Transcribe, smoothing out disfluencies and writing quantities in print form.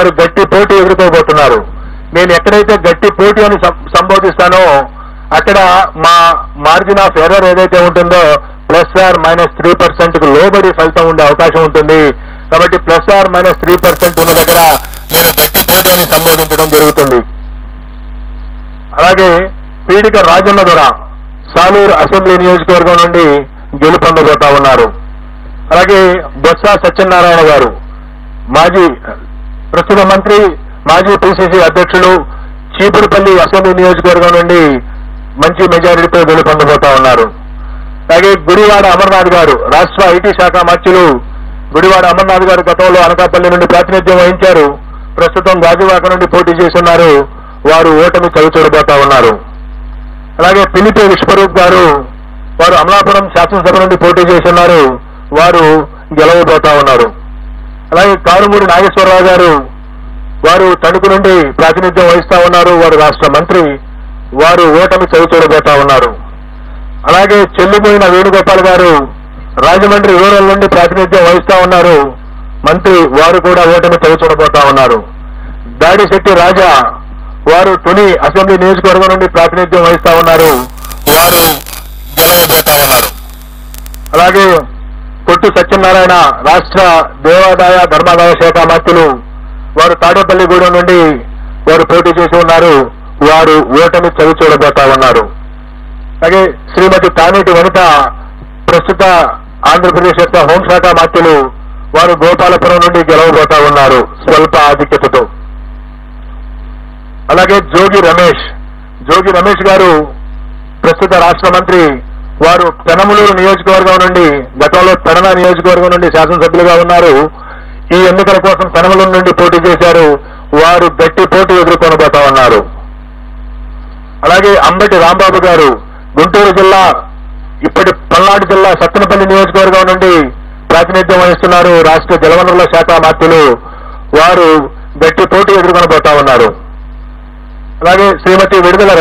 వారు గట్టి పోటీ ఎదుర్కోబోతున్నారు. నేను ఎక్కడైతే గట్టి పోటీ అని సంబోధిస్తానో అక్కడ మా మార్జిన్ ఆఫ్ ఎర్రర్ ఏదైతే ఉంటుందో +or-3% లోబడి ఫలితం ఉండే అవకాశం ఉంటుంది. కాబట్టి +or-3% ఉన్న దగ్గర నేను గట్టి పోటీ అని సంబోధించడం జరుగుతుంది. అలాగే పీడిక రాజన్న దొర సాలూరు అసెంబ్లీ నియోజకవర్గం నుండి గెలుపొందబోతా ఉన్నారు. అలాగే బొత్స సత్యనారాయణ గారు ప్రస్తుత మంత్రి, మాజీ పిసిసి అధ్యక్షులు, చీపురుపల్లి అసెంబ్లీ నియోజకవర్గం నుండి మంచి మెజారిటీతో గెలుపొందబోతా ఉన్నారు. అలాగే గుడివాడ అమర్నాథ్ గారు రాష్ట్ర ఐటీ శాఖ మంత్రులు. గుడివాడ అమర్నాథ్ గారు గతంలో అనకాపల్లి నుండి ప్రాతినిధ్యం వహించారు. ప్రస్తుతం గాజువాక నుండి పోటీ చేస్తున్నారు. వారు ఓటమి చవిచూడబోతా ఉన్నారు. అలాగే పిలిపి విశ్వరూప్ గారు వారు అమలాపురం శాసనసభ నుండి పోటీ చేస్తున్నారు. వారు గెలవబోతా ఉన్నారు. అలాగే కారుమూరి నాగేశ్వరరావు గారు వారు తణుకు నుండి ప్రాతినిధ్యం వహిస్తా ఉన్నారు. వారు రాష్ట్ర మంత్రి. వారు ఓటమి చవిచూడబోతా ఉన్నారు. అలాగే చెల్లిపోయిన వేణుగోపాల్ గారు రాజమండ్రి రూరల్ నుండి ప్రాతినిధ్యం వహిస్తా ఉన్నారు. మంత్రి. వారు కూడా ఓటమి చవిచూడబోతా ఉన్నారు. దాడిశెట్టి రాజా వారు తుని అసెంబ్లీ నియోజకవర్గం నుండి ప్రాతినిధ్యం వహిస్తా ఉన్నారు. వారు గెలవబోతా ఉన్నారు. అలాగే కొట్టు సత్యనారాయణ రాష్ట్ర దేవాదాయ ధర్మాదాయ శాఖ మంత్రులు. వారు తాడేపల్లిగూడెం నుండి వారు పోటీ చేసి ఉన్నారు. వారు ఓటమి చవిచూడబోతా ఉన్నారు. అలాగే శ్రీమతి తానేటి వనిత ప్రస్తుత ఆంధ్రప్రదేశ్ యొక్క హోంశాఖ మంత్రులు. వారు గోపాలపురం నుండి గెలవబోతా ఉన్నారు స్వల్ప ఆధిక్యతతో. అలాగే జోగి రమేష్ గారు ప్రస్తుత రాష్ట్ర మంత్రి. వారు పెనమలూరు నియోజకవర్గం నుండి గతంలో పెడన నియోజకవర్గం నుండి శాసనసభ్యులుగా ఉన్నారు. ఈ ఎన్నికల కోసం పెనమలూరు నుండి పోటీ చేశారు. వారు గట్టి పోటీ ఎదుర్కొనబోతా ఉన్నారు. అలాగే అంబటి రాంబాబు గారు గుంటూరు జిల్లా ఇప్పటి పల్నాడు జిల్లా సత్తెనపల్లి నియోజకవర్గం నుండి ప్రాతినిధ్యం వహిస్తున్నారు. రాష్ట్ర జలవనరుల శాఖ మంత్రులు. వారు గట్టి పోటీ ఎదుర్కొనబోతా ఉన్నారు. అలాగే శ్రీమతి విడుదల